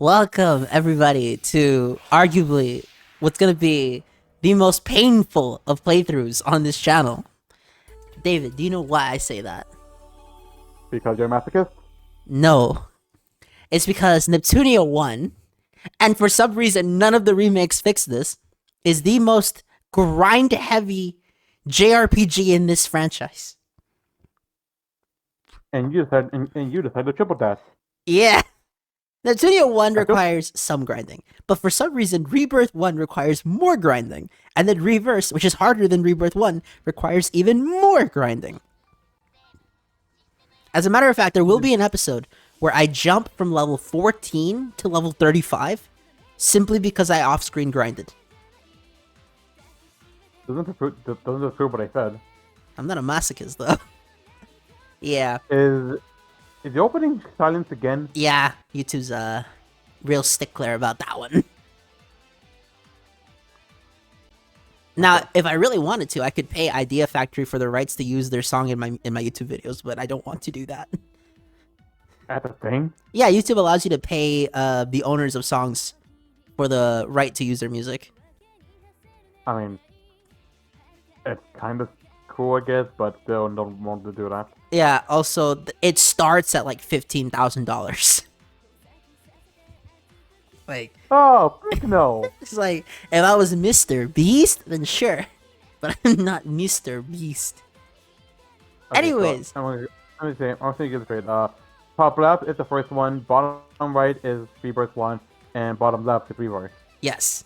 Welcome, everybody, to arguably what's gonna be the most painful of playthroughs on this channel. David, do you know why I say that? Because you're a masochist? No. It's because Neptunia 1, and for some reason none of the remakes fix this, is the most grind-heavy JRPG in this franchise. And you decided to triple dash. Yeah. Neptunia 1 requires some grinding, but for some reason, Rebirth 1 requires more grinding, and then Reverse, which is harder than Rebirth 1, requires even more grinding. As a matter of fact, there will be an episode where I jump from level 14 to level 35, simply because I off-screen grinded. Doesn't it prove what I said? I'm not a masochist, though. Yeah. Is the opening silence again? Yeah, YouTube's real stickler about that one. Now, if I really wanted to, I could pay Idea Factory for the rights to use their song in my YouTube videos, but I don't want to do that. That's a thing? Yeah, YouTube allows you to pay the owners of songs for the right to use their music. I mean, it's kind of cool, I guess, but still don't want to do that. Yeah, also, it starts at like $15,000. Like, oh, no. It's like, if I was Mr. Beast, then sure. But I'm not Mr. Beast. Okay, anyways. So, let me get this straight. Top left is the first one, bottom right is Rebirth 1, and bottom left is Rebirth. Yes.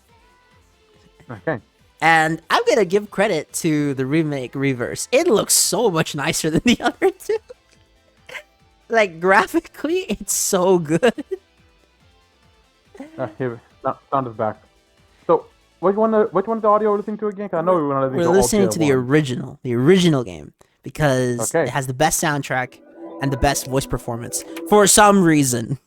Okay. And I'm gonna give credit to the remake Reverse. It looks so much nicer than the other two. Like, graphically, it's so good. Here, sound is back. So, which one of the audio we're listening to again? Cause I know we're listening to the original game, because it has the best soundtrack and the best voice performance. For some reason,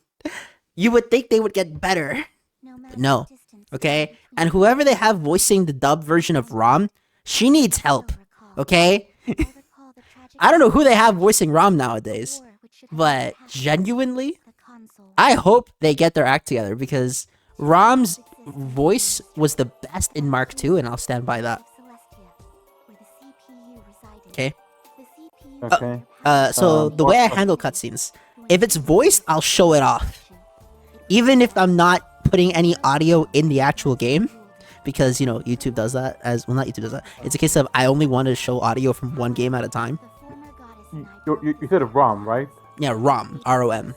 you would think they would get better, but no. Okay, and whoever they have voicing the dub version of Rom, she needs help. Okay, I don't know who they have voicing Rom nowadays, but genuinely, I hope they get their act together, because Rom's voice was the best in Mark II, and I'll stand by that. Okay. Okay. So the way I handle cutscenes, if it's voiced, I'll show it off, even if I'm not putting any audio in the actual game, because, you know, YouTube does that as well. Not YouTube does that. It's a case of I only want to show audio from one game at a time. You said Rom, right? Yeah, Rom, R-O-M.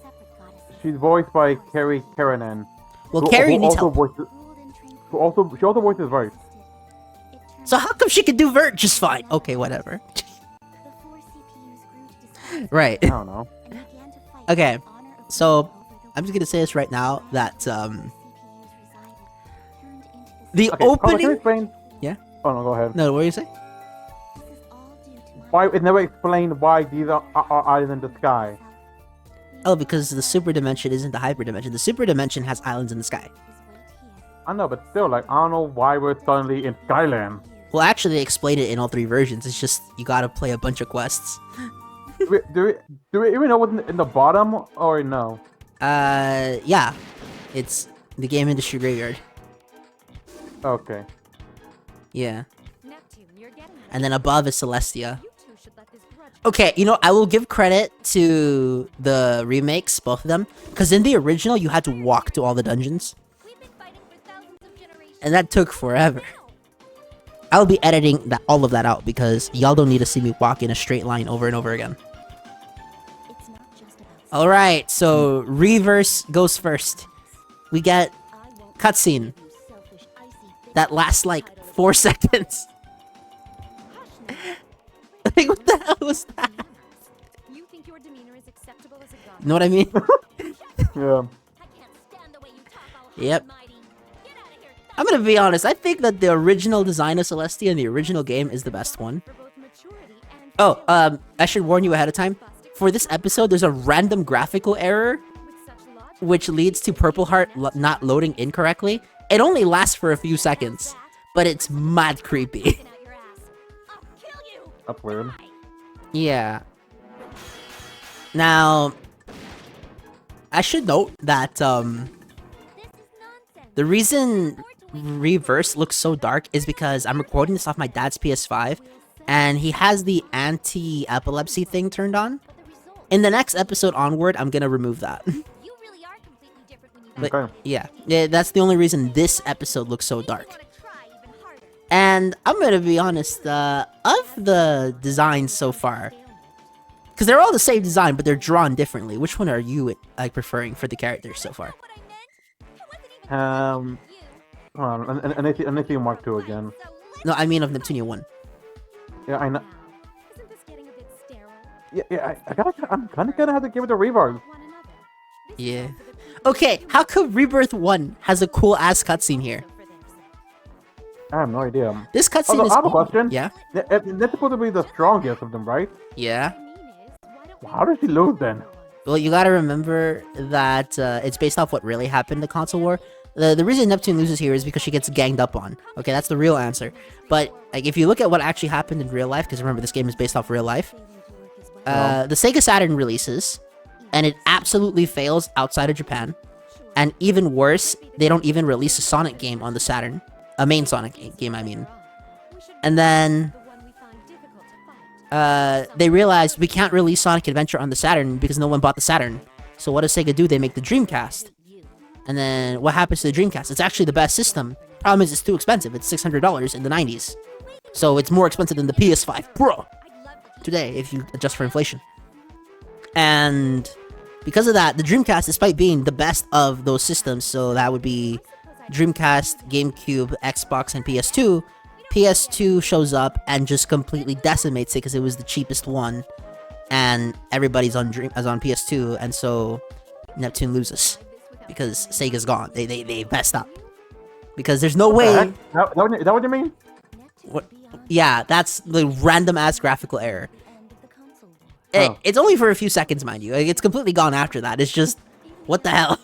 She's voiced by Carrie Karanen. Well, Carrie needs help. She also voices Vert. So how come she could do Vert just fine? Okay, whatever. Right. I don't know. Okay, so I'm just gonna say this right now that the opening. Can you explain? Yeah. Oh no, go ahead. No, what do you say? Why it never explained why these are islands in the sky? Oh, because the super dimension isn't the hyper dimension. The super dimension has islands in the sky. I know, but still, like, I don't know why we're suddenly in Skyland. Well, actually, they explained it in all three versions. It's just you gotta play a bunch of quests. do we even know what's in the bottom or no? Yeah, it's the game industry graveyard. Okay. Yeah. And then above is Celestia. Okay, you know, I will give credit to the remakes, both of them, because in the original, you had to walk to all the dungeons. And that took forever. I'll be editing all of that out, because y'all don't need to see me walk in a straight line over and over again. Alright, so Reverse goes first. We get cutscene that lasts like 4 seconds. Like, what the hell was that? You know what I mean? Yeah. Yep. I'm gonna be honest, I think that the original design of Celestia in the original game is the best one. Oh, I should warn you ahead of time. For this episode, there's a random graphical error, which leads to Purple Heart not loading incorrectly. It only lasts for a few seconds, but it's mad creepy. That's weird. Yeah. Now, I should note that The reason Reverse looks so dark is because I'm recording this off my dad's PS5, and he has the anti-epilepsy thing turned on. In the next episode onward, I'm gonna remove that. But yeah, that's the only reason this episode looks so dark. And I'm gonna be honest, of the designs so far, because they're all the same design, but they're drawn differently. Which one are you like preferring for the characters so far? Hold on, and I see Mark 2 again. No, I mean of Neptunia 1. Yeah, I know. Yeah, I'm kind of gonna have to give it a Rebirth. Yeah. Okay, how come Rebirth 1 has a cool ass cutscene here? I have no idea. This cutscene is. I have a question. Yeah. That's supposed to be the strongest of them, right? Yeah. How did she lose then? Well, you gotta remember that it's based off what really happened in the console war. The reason Neptune loses here is because she gets ganged up on. Okay, that's the real answer. But like, if you look at what actually happened in real life, because remember this game is based off real life. The Sega Saturn releases, and it absolutely fails outside of Japan. And even worse, they don't even release a Sonic game on the Saturn. A main Sonic game, I mean. And then they realized we can't release Sonic Adventure on the Saturn because no one bought the Saturn. So what does Sega do? They make the Dreamcast. And then what happens to the Dreamcast? It's actually the best system. Problem is it's too expensive. It's $600 in the 90s. So it's more expensive than the PS5 Pro today if you adjust for inflation. And because of that, the Dreamcast, despite being the best of those systems, so that would be Dreamcast, GameCube, Xbox, and PS2, PS2 shows up and just completely decimates it because it was the cheapest one, and everybody's on PS2, and so Neptune loses because Sega's gone. They messed up because there's no way. Is that what you mean? What? Yeah, that's the random ass graphical error. It's only for a few seconds, mind you. Like, it's completely gone after that. It's just, what the hell?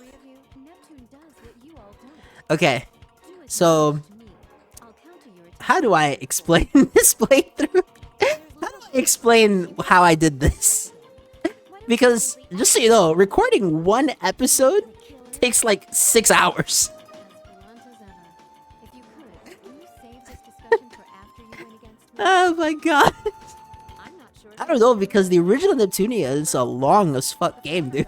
Okay, so how do I explain this playthrough? How do I explain how I did this? Because, just so you know, recording one episode takes like 6 hours. Oh my god. I don't know, because the original Neptunia is a long as fuck game, dude.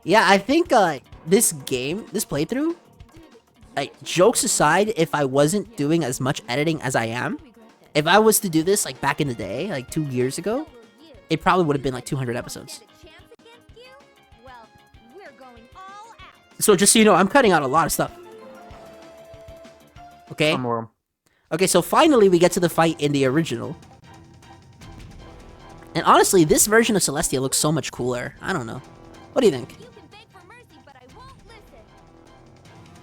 Yeah, I think this playthrough, like, jokes aside, if I wasn't doing as much editing as I am, if I was to do this like back in the day, like 2 years ago, it probably would have been like 200 episodes. So just so you know, I'm cutting out a lot of stuff. Okay? Okay, so finally we get to the fight in the original. And honestly, this version of Celestia looks so much cooler. I don't know. What do you think?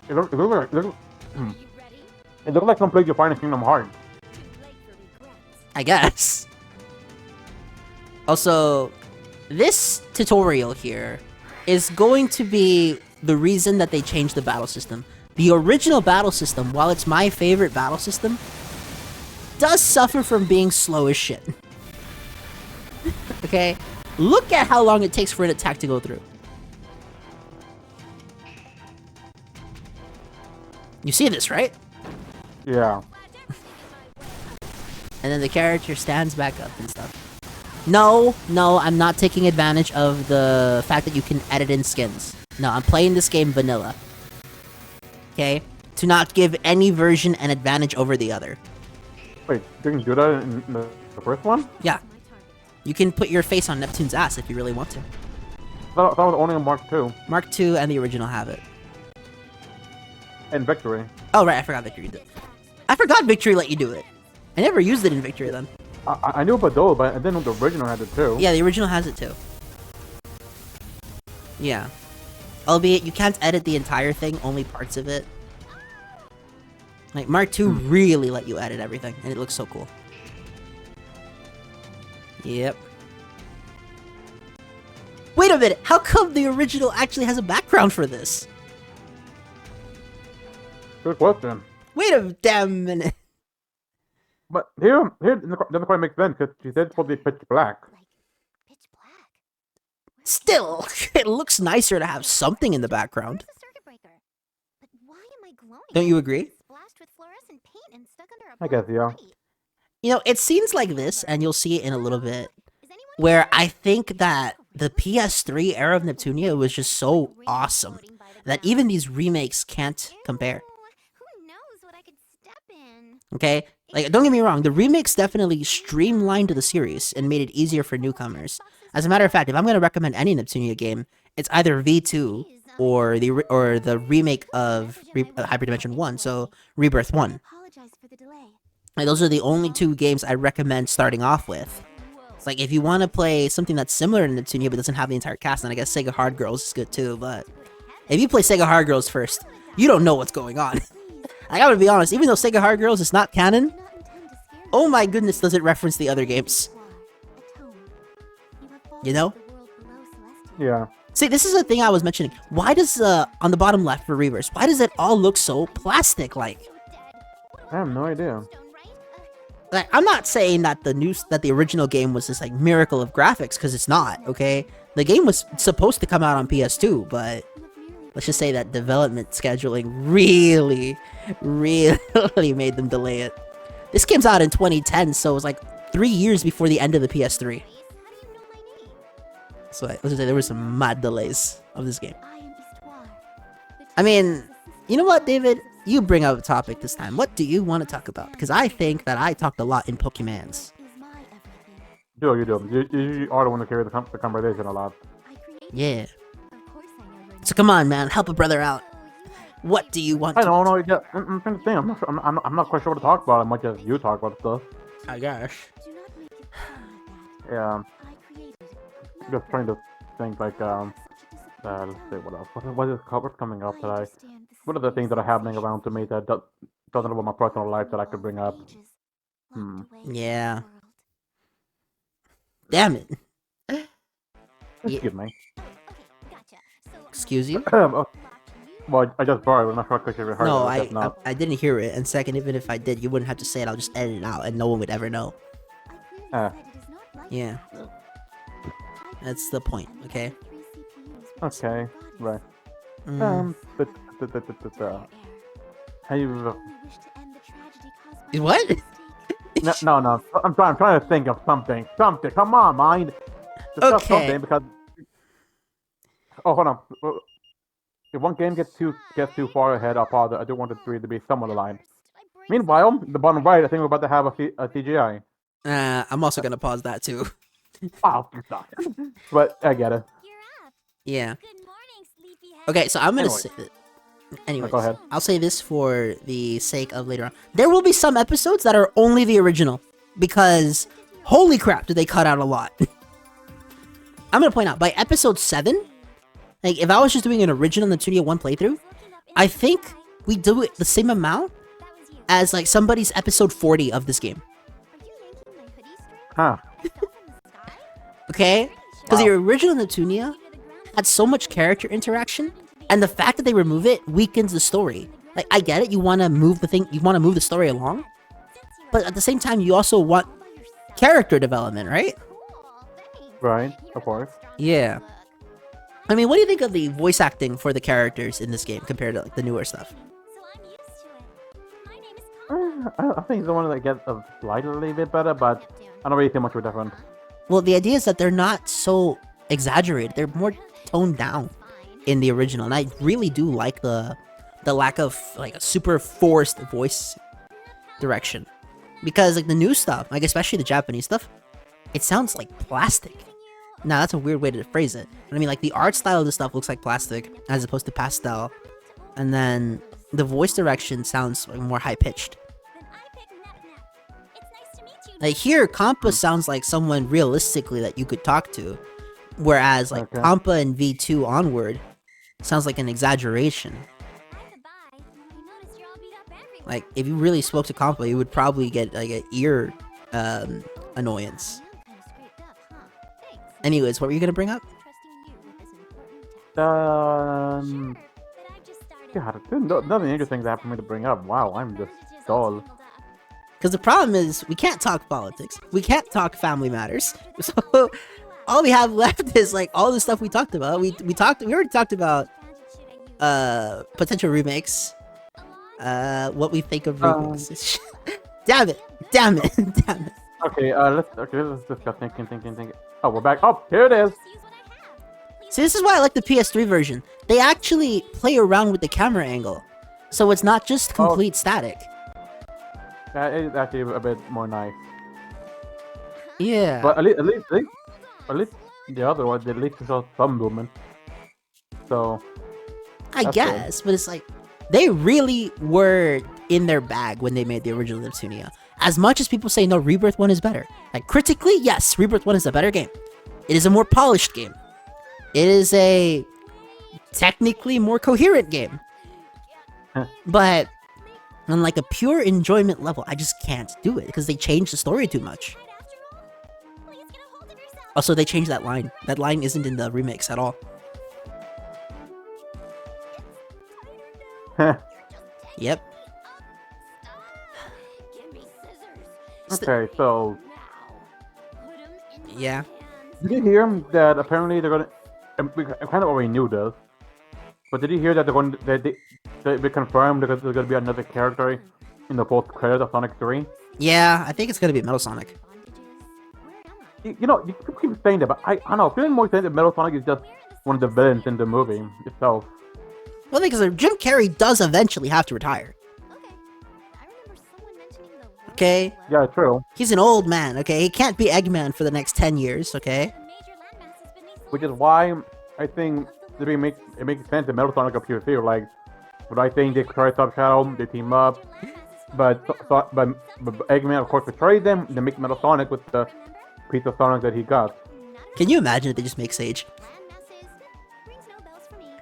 It looks like some place you find in Kingdom Hearts. I guess. Also, this tutorial here is going to be the reason that they changed the battle system. The original battle system, while it's my favorite battle system, does suffer from being slow as shit. Okay? Look at how long it takes for an attack to go through. You see this, right? Yeah. And then the character stands back up and stuff. No, I'm not taking advantage of the fact that you can edit in skins. No, I'm playing this game vanilla. Okay? To not give any version an advantage over the other. Wait, you can do that in the first one? Yeah. You can put your face on Neptune's ass if you really want to. That was only on Mark 2. Mark 2 and the original have it. And Victory. Oh, right, I forgot Victory did. I forgot Victory let you do it. I never used it in Victory then. I knew about those, but I didn't know the original had it too. Yeah, the original has it too. Yeah. Albeit, you can't edit the entire thing, only parts of it. Like, Mark 2 really let you edit everything, and it looks so cool. Yep. Wait a minute, how come the original actually has a background for this? Good question. Wait a damn minute. But here doesn't quite make sense, because she said it's supposed to be pitch black. Still, it looks nicer to have something in the background. Don't you agree? I guess, yeah. You know, it seems like this, and you'll see it in a little bit, where I think that the PS3 era of Neptunia was just so awesome that even these remakes can't compare. Okay? Like, don't get me wrong, the remakes definitely streamlined the series and made it easier for newcomers. As a matter of fact, if I'm going to recommend any Neptunia game, it's either V2 or the remake of Hyperdimension 1, so Rebirth 1. Like, those are the only two games I recommend starting off with. It's like, if you want to play something that's similar to Neptunia but doesn't have the entire cast, then I guess Sega Hard Girls is good too, but if you play Sega Hard Girls first, you don't know what's going on. I gotta be honest, even though Sega Hard Girls is not canon, oh my goodness does it reference the other games. You know? Yeah. See, this is a thing I was mentioning. Why does, on the bottom left for Reverse, why does it all look so plastic-like? I have no idea. Like, I'm not saying that the original game was this, like, miracle of graphics, because it's not, okay? The game was supposed to come out on PS2, but let's just say that development scheduling really made them delay it. This game's out in 2010, so it was like 3 years before the end of the PS3. So let's just say there were some mad delays of this game. I mean, you know what, David? You bring up a topic this time. What do you want to talk about? Because I think that I talked a lot in Pokemans. You do. You are the one to carry the conversation a lot. Yeah. So come on, man. Help a brother out. What do you want I don't know. Yeah, I'm trying to think. I'm not quite sure what to talk about as much as you talk about stuff. Oh, gosh. Yeah. Just trying to think, like, let's see, what else? What is what's coming up today? What are the things that are happening around to me that doesn't about my personal life that I could bring up? Yeah. Damn it. Excuse me. Excuse you? Well, I just borrowed it. I'm not sure if you heard No, it. I didn't hear it. And second, even if I did, you wouldn't have to say it. I'll just edit it out, and no one would ever know. Yeah. That's the point, okay? Okay, right. What? No. I'm trying to think of something. Come on, mind. Discuss something because. Oh, hold on. If one game gets too far ahead, I'll pause it. I do want the three to be somewhat aligned. Meanwhile, the bottom right, I think we're about to have a CGI. I'm also gonna pause that too. Wow, but I get it. Yeah. Okay, so I'm gonna say. Anyways, go ahead. I'll say this for the sake of later on. There will be some episodes that are only the original because, holy crap, did they cut out a lot. I'm gonna point out by episode 7. Like, if I was just doing an original Neptunia 1 playthrough, I think we do it the same amount as, like, somebody's episode 40 of this game. Huh. Okay? Because the original Neptunia had so much character interaction, and the fact that they remove it weakens the story. Like, I get it, you want to move the story along, but at the same time, you also want character development, right? Right, of course. Yeah. I mean, what do you think of the voice acting for the characters in this game compared to, like, the newer stuff? I think it's the one that gets a slightly bit better, but I don't really think much of a difference. Well, the idea is that they're not so exaggerated. They're more toned down in the original, and I really do like the lack of, like, a super forced voice direction. Because, like, the new stuff, like, especially the Japanese stuff, it sounds like plastic. Now, that's a weird way to phrase it. But I mean, like, the art style of the stuff looks like plastic, as opposed to pastel. And then the voice direction sounds, like, more high-pitched. Like, here, Compa sounds like someone realistically that you could talk to. Whereas, like, Compa and V2 onward sounds like an exaggeration. Like, if you really spoke to Compa, you would probably get, like, an ear annoyance. Anyways, what were you gonna bring up? God, nothing interesting to have for me to bring up. Wow, I'm just dull. Because the problem is, we can't talk politics. We can't talk family matters. So, all we have left is, like, all the stuff we talked about. We already talked about, potential remakes. what we think of remixes. Damn it! Damn it! Damn it! Okay, let's discuss thinking. Oh, we're back. Oh, here it is. See, this is why I like the PS3 version. They actually play around with the camera angle, so it's not just complete static. That is actually a bit more nice. Yeah. But at least the other one, at least saw some movement. So. I guess, but it's like they really were in their bag when they made the original Neptunia. As much as people say no, Rebirth 1 is better. Like critically, yes, Rebirth 1 is a better game. It is a more polished game. It is a technically more coherent game. But on like a pure enjoyment level, I just can't do it because they changed the story too much. Also, they changed that line. That line isn't in the remix at all. Yep. Okay, so yeah. did you hear that apparently they're gonna? We kind of already knew this, but did you hear that they're going? They confirmed that there's gonna be another character in the post credit of Sonic 3. Yeah, I think it's gonna be Metal Sonic. You know, you keep saying that, but I don't know. Feeling more saying that Metal Sonic is just one of the villains in the movie itself. Well, because Jim Carrey does eventually have to retire. Okay? Yeah, true. He's an old man, okay? He can't be Eggman for the next 10 years, okay? Which is why I think it makes sense that Metal Sonic appears here. Like, but I think they try Sub Shadow, they team up, but Eggman of course betrayed them. They make Metal Sonic with the piece of Sonic that he got. Can you imagine if they just make Sage?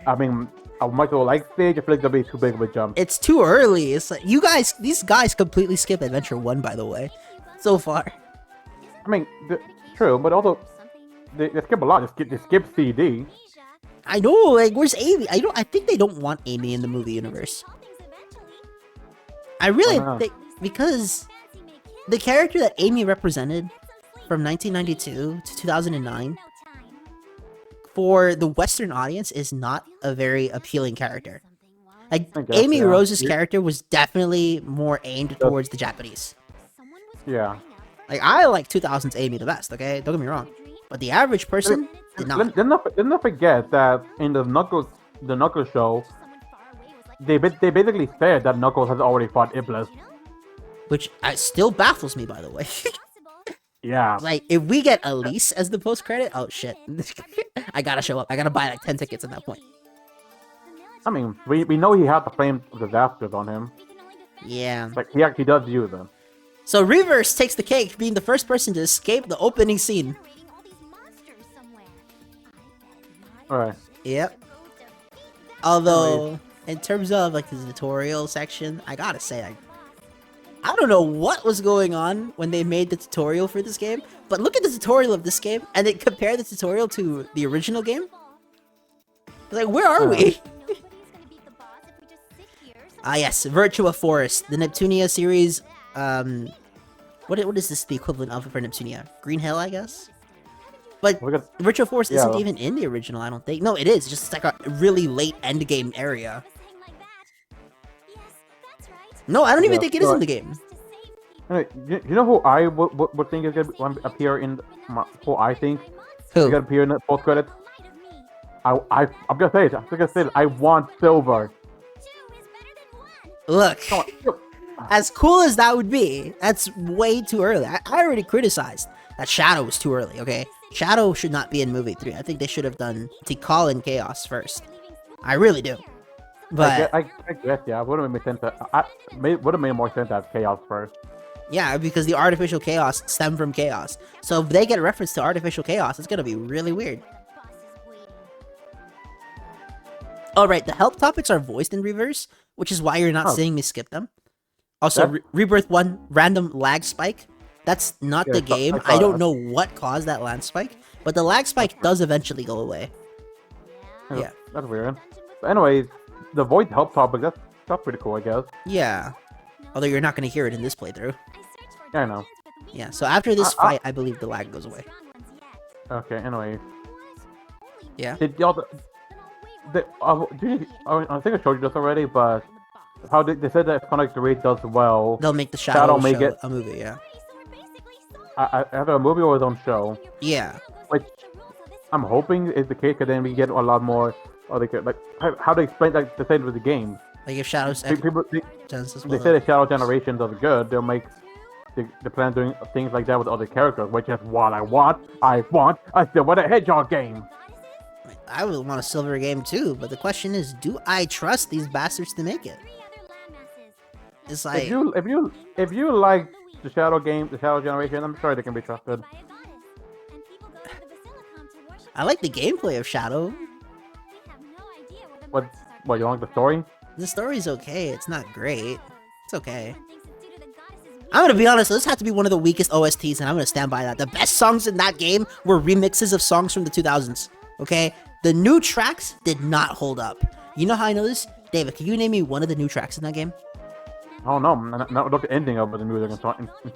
I mean, I might well like Sage. I feel like that'll be too big of a jump. It's too early. It's like these guys completely skip Adventure 1, by the way, so far. I mean, true, but also they skip a lot. They skip CD. I know. Like, where's Amy? I think they don't want Amy in the movie universe. I really think because the character that Amy represented from 1992 to 2009. For the Western audience is not a very appealing character. Like Amy Rose's character was definitely more aimed towards the Japanese. Yeah. Like I like 2000's Amy the best, okay? Don't get me wrong. But the average person did not. Let's not forget that in the Knuckles show, they basically said that Knuckles has already fought Iblis. Which still baffles me, by the way. Yeah. Like, if we get Elise as the post-credit, oh shit. I gotta show up. I gotta buy like 10 tickets at that point. I mean, we know he had the Flame of Disasters on him. Yeah. Like, he actually does use them. So Reverse takes the cake, being the first person to escape the opening scene. Alright. Yep. Although, in terms of like the tutorial section, I gotta say, I don't know what was going on when they made the tutorial for this game, but look at the tutorial of this game, and then compare the tutorial to the original game. Like, where are we? Yes, Virtua Forest, the Neptunia series. What is this the equivalent of for Neptunia? Green Hill, I guess? But Virtua Forest isn't even in the original, I don't think. No, it is. It's just like a really late endgame area. No, I don't even think it is in the game. You know who I would think is going to appear in who I think is going to appear in the post credits? I'm gonna say it. I want Silver. Look, as cool as that would be, that's way too early. I already criticized that Shadow was too early. Okay, Shadow should not be in movie 3. I think they should have done Tikal and Chaos first. I really do. But I guess yeah, would have made sense. Would have made more sense to have Chaos first. Yeah, because the artificial chaos stemmed from Chaos. So if they get a reference to artificial chaos, it's gonna be really weird. Alright, the help topics are voiced in reverse, which is why you're not seeing me skip them. Also, Rebirth 1, random lag spike. That's not the game. I don't know what caused that lag spike, but the lag spike does eventually go away. Yeah. That's weird. But anyways, the voice help topic, that's pretty cool, I guess. Yeah. Although you're not going to hear it in this playthrough. Yeah, I know. Yeah, so after this fight, I believe the lag goes away. Okay, anyway. Yeah? Did y'all... I think I showed you this already, but how they said that if Sonic 3 does well, they'll make the Shadow may show get a movie. Yeah. Either a movie or his own show. Yeah. Which I'm hoping is the case, because then we get a lot more. Or like how they explain like the same with the games. Like if Shadows. People they Genesis say the Shadow Generation does good. They'll make the plan doing things like that with other characters, which is what I want. I still want a Hedgehog game. I would want a Silver game too, but the question is, do I trust these bastards to make it? It's like if you like the Shadow game, the Shadow Generation, I'm sure they can be trusted. I like the gameplay of Shadow. What you don't like the story? The story's okay. It's not great. It's okay. I'm gonna be honest, this had to be one of the weakest OSTs, and I'm gonna stand by that. The best songs in that game were remixes of songs from the 2000s. Okay? The new tracks did not hold up. You know how I know this? David, can you name me one of the new tracks in that game? Oh no, not the ending of the music in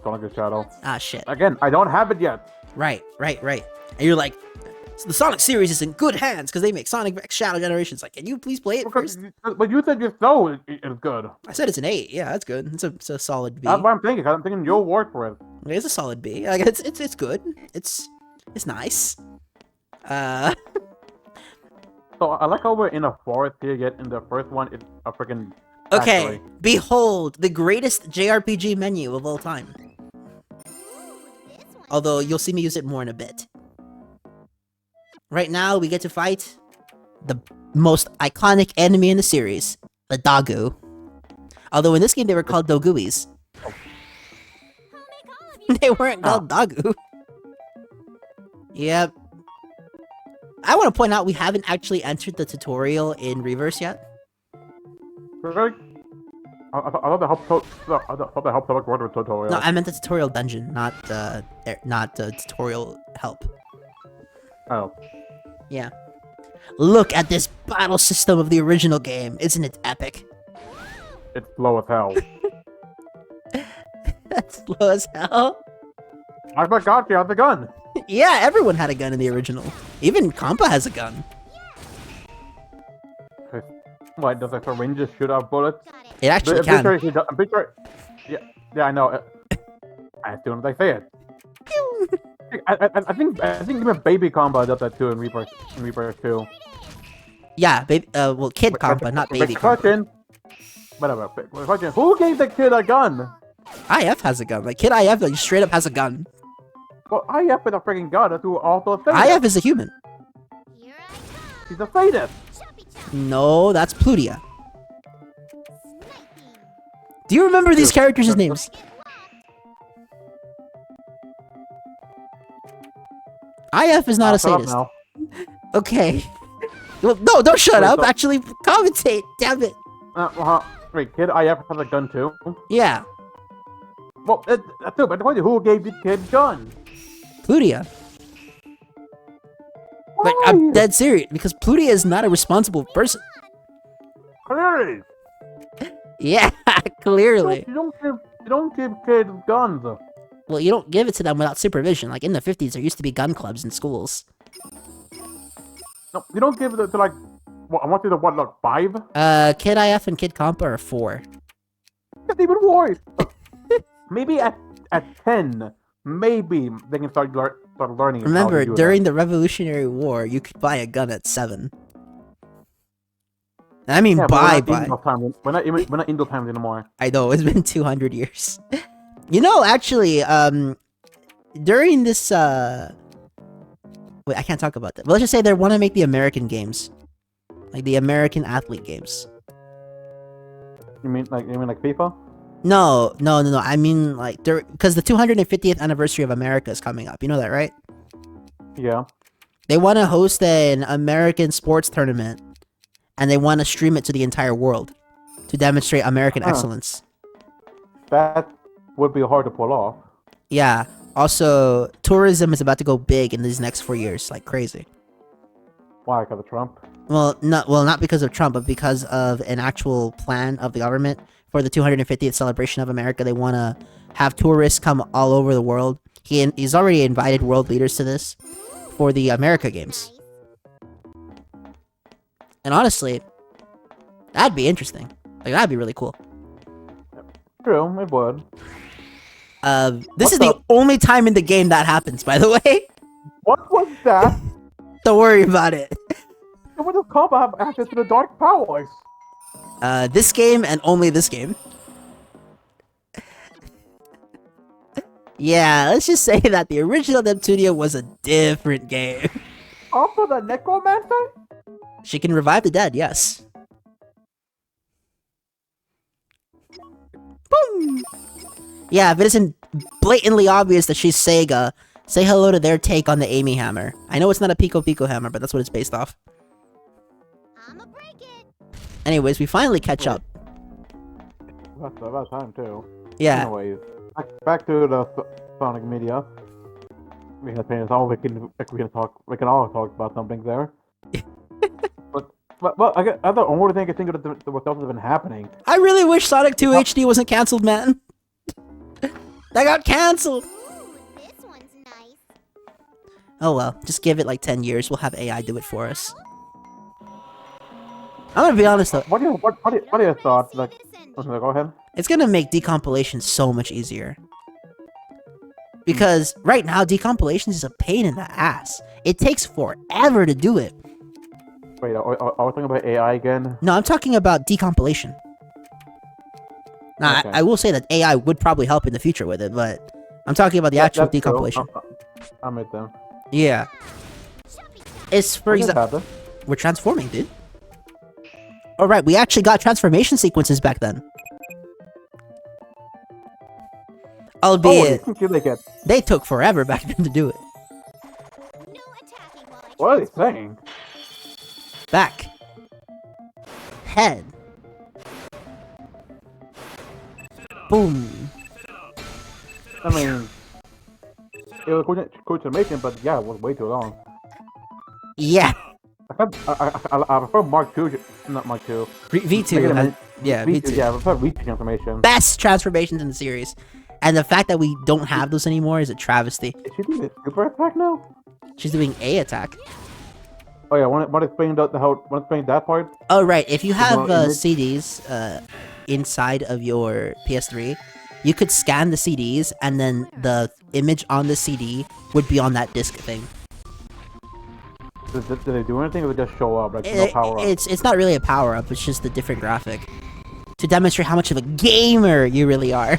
Sonic the Shadow. Ah, shit. Again, I don't have it yet. Right. And you're like, the Sonic series is in good hands because they make Sonic X Shadow Generations. Like, can you please play it first? But you said your soul is good. I said it's an 8. Yeah, that's good. It's a solid B. That's what I'm thinking. I'm thinking your word for it. It's a solid B. Like, it's good. It's nice. So I like how we're in a forest here, yet in the first one it's a freaking. Okay, behold the greatest JRPG menu of all time. Although you'll see me use it more in a bit. Right now, we get to fight the most iconic enemy in the series, the Dogu. Although in this game they were called Doguis. They weren't called Dogu. Yep. I want to point out we haven't actually entered the tutorial in Reverse yet. Really? I thought the help worked with tutorial. No, I meant the tutorial dungeon, not the tutorial help. Oh. Yeah. Look at this battle system of the original game. Isn't it epic? It's slow as hell. That's slow as hell? I forgot you have the gun. Yeah, everyone had a gun in the original. Even Compa has a gun. What, does a syringe just shoot out bullets? It actually can. I'm pretty sure. Yeah, I know. As soon as I say it. I think even Baby Compa does that too in Reaper 2. Yeah, baby. Well, Kid Compa, not Baby Compa. Whatever. Question: who gave the kid a gun? IF has a gun. Like Kid IF, like straight up has a gun. Well, IF is a freaking god. That's who also a sadist. IF is a human. He's a sadist. No, that's Plutia. Do you remember these characters' names? IF is not a sadist. Okay. Well, no, don't shut up. Actually, commentate. Damn it. Wait, Kid IF has a gun too? Yeah. Well, that's too. But who gave the kid gun? Plutia. Like, I'm dead serious because Plutia is not a responsible person. Clearly. Yeah, clearly. You don't give kids guns. Well, you don't give it to them without supervision. Like in the 50s, there used to be gun clubs in schools. No, you don't give it to like. What, I want you to what? Like 5? Kid IF and Kid Compa are 4. That's even worse. Maybe at 10, maybe they can start learning. Remember, during the Revolutionary War, you could buy a gun at 7. I mean, yeah, buy. We're not in those times anymore. I know, it's been 200 years. You know, actually, during this, wait, I can't talk about that. But let's just say they want to make the American games. Like, the American athlete games. You mean like FIFA? No. I mean, like, because the 250th anniversary of America is coming up. You know that, right? Yeah. They want to host an American sports tournament. And they want to stream it to the entire world. To demonstrate American excellence. That would be hard to pull off. Yeah. Also, tourism is about to go big in these next 4 years. Like, crazy. Why? Because of Trump? Well, not because of Trump, but because of an actual plan of the government. For the 250th celebration of America, they want to have tourists come all over the world. He's already invited world leaders to this for the America Games. And honestly, that'd be interesting. Like, that'd be really cool. True, it would. This is the only time in the game that happens, by the way. What was that? Don't worry about it. What does Combo have access to the dark powers? This game and only this game. Yeah, let's just say that the original Neptunia was a different game. Also the Necromancer? She can revive the dead, yes. Boom! Yeah, if it isn't blatantly obvious that she's Sega, say hello to their take on the Amy hammer. I know it's not a Pico Pico hammer, but that's what it's based off. I'ma break it. Anyways, we finally catch up. That's about time too. Yeah. Anyways, back to the Sonic media. We can all talk about something there. But I the only thing I can think of what else has been happening. I really wish Sonic 2 HD wasn't cancelled, man. That got cancelled. Ooh, this one's nice. Oh well, just give it like 10 years. We'll have AI do it for us. I'm gonna be honest though. What are your thoughts? Like, go ahead. It's gonna make decompilation so much easier. Because right now, decompilation is a pain in the ass. It takes forever to do it. Wait, are we talking about AI again? No, I'm talking about decompilation. Now, Okay. I will say that AI would probably help in the future with it, but I'm talking about the actual That's true. decompilation. I'm with them. Yeah. It's, for example... Happened? We're transforming, dude. Alright, we actually got transformation sequences back then. Albeit, they took forever back then to do it. No attacking while I What are they saying? Back. Head. Boom. I mean, it was cool to make it, but yeah, it was way too long. Yeah. I prefer Mark II, not Mark II. V2 has, yeah, V2. Yeah, I prefer V2 transformation. Best transformations in the series. And the fact that we don't have those anymore is a travesty. Is she doing a super attack now? She's doing A attack. Oh yeah, want to explain that part? Oh right, if you have image? CDs inside of your PS3, you could scan the CDs and then the image on the CD would be on that disc thing. Do they do anything or they just show up? Like no power up? It's not really a power up, it's just a different graphic. To demonstrate how much of a gamer you really are.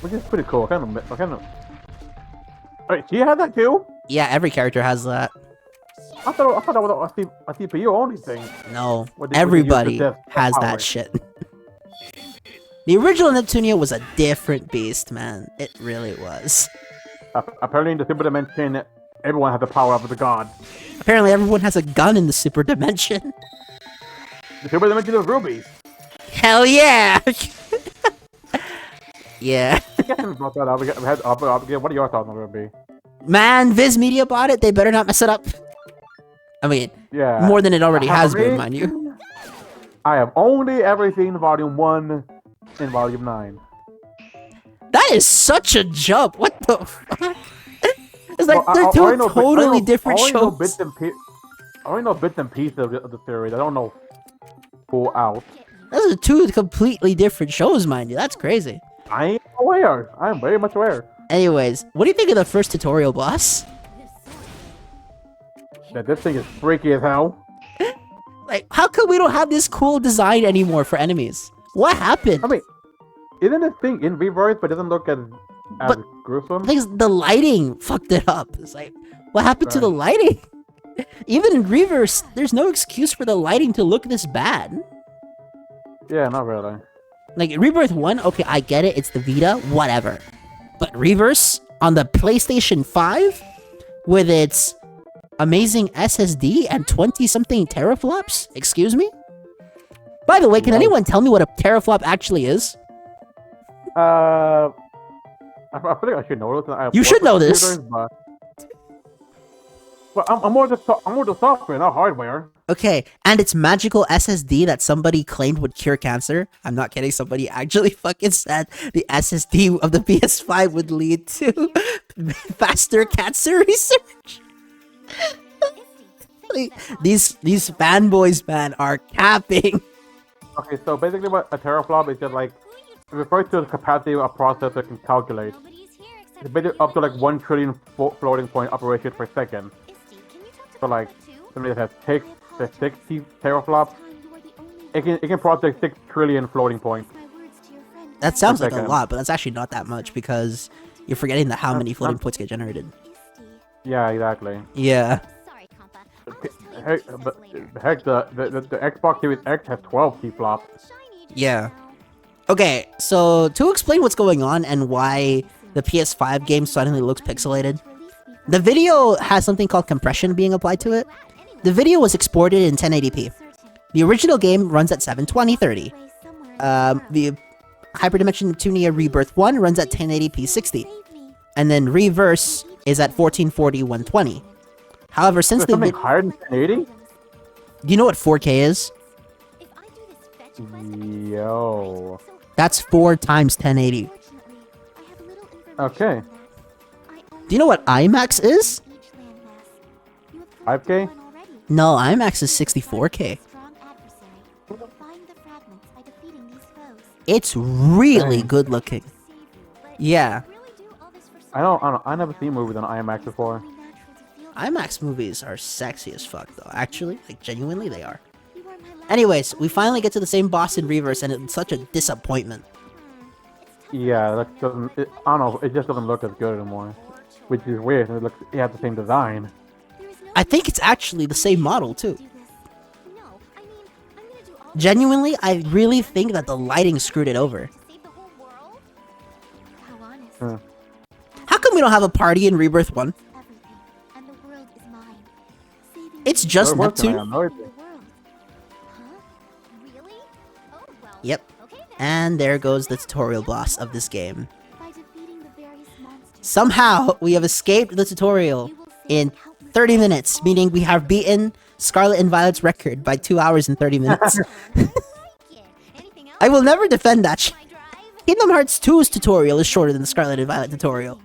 Which is pretty cool. I kind of. Wait, she had that too? Yeah, every character has that. I thought that was a CPU only thing. No, What did you everybody use for has power? that shit. The original Neptunia was a different beast, man. It really was. Apparently in the Super Dimension, everyone has the power up of the god. Apparently everyone has a gun in the Super Dimension. The Super Dimension of rubies. Hell yeah! Yeah. I guess we brought that up. What are your thoughts on Ruby? Man, Viz Media bought it. They better not mess it up. I mean, Yeah. more than it already has been, mind you. I have only ever seen Volume 1 and Volume 9. That is such a jump. What the fuck? It's like Well, they're I two only know totally different I only know shows. I only know bits and pieces of the series. I don't know full out. Those are two completely different shows, mind you. That's crazy. I am aware. I am very much aware. Anyways, what do you think of the first tutorial boss? That this thing is freaky as hell. Like, how come we don't have this cool design anymore for enemies? What happened? I mean, isn't this thing in Rebirth but doesn't look as But- gruesome? I think the lighting fucked it up. It's like, what happened to the Right. lighting? Even in Reverse, there's no excuse for the lighting to look this bad. Yeah, not really. Like, Rebirth 1, okay, I get it, it's the Vita, whatever. But Reverse, on the PlayStation 5, with its amazing SSD and 20-something teraflops? Excuse me? By the way, can anyone tell me what a teraflop actually is? I think I should know this. You should know this. But I'm more the software, not hardware. Okay, and it's magical SSD that somebody claimed would cure cancer. I'm not kidding, somebody actually fucking said the SSD of the PS5 would lead to faster cancer research. Like, these fanboys, man, are capping. Okay, so basically what a teraflop is just like, it refers to the capacity a processor can calculate. It's basically up to like 1 trillion floating point operations per second. So like, somebody that has 60 teraflops, it can process 6 trillion floating points. That sounds like a lot, but that's actually not that much because you're forgetting that how many floating points get generated. Yeah, exactly. Yeah. Heck, the Xbox Series X has 12 T-flops. Yeah. Okay, so to explain what's going on and why the PS5 game suddenly looks pixelated, the video has something called compression being applied to it. The video was exported in 1080p. The original game runs at 720/30. The Hyperdimension Neptunia Rebirth 1 runs at 1080p 60. And then Reverse is at 1440/120. However, since something higher than 1080? Do you know what 4K is? Yo. That's 4 times 1080. Okay. Do you know what IMAX is? 5K? No, IMAX is 64K. It's really good looking. Yeah. I never seen movies on IMAX before. IMAX movies are sexy as fuck though. Actually, like genuinely they are. Anyways, we finally get to the same boss in Reverse and it's such a disappointment. Yeah, that doesn't. I don't know. It just doesn't look as good anymore, which is weird. It has the same design. I think it's actually the same model too. Genuinely, I really think that the lighting screwed it over. How come we don't have a party in Rebirth 1? It's just Neptune. Yep. And there goes the tutorial boss of this game. Somehow, we have escaped the tutorial in 30 minutes, meaning we have beaten Scarlet and Violet's record by 2 hours and 30 minutes. I will never defend that. Kingdom Hearts 2's tutorial is shorter than the Scarlet and Violet tutorial.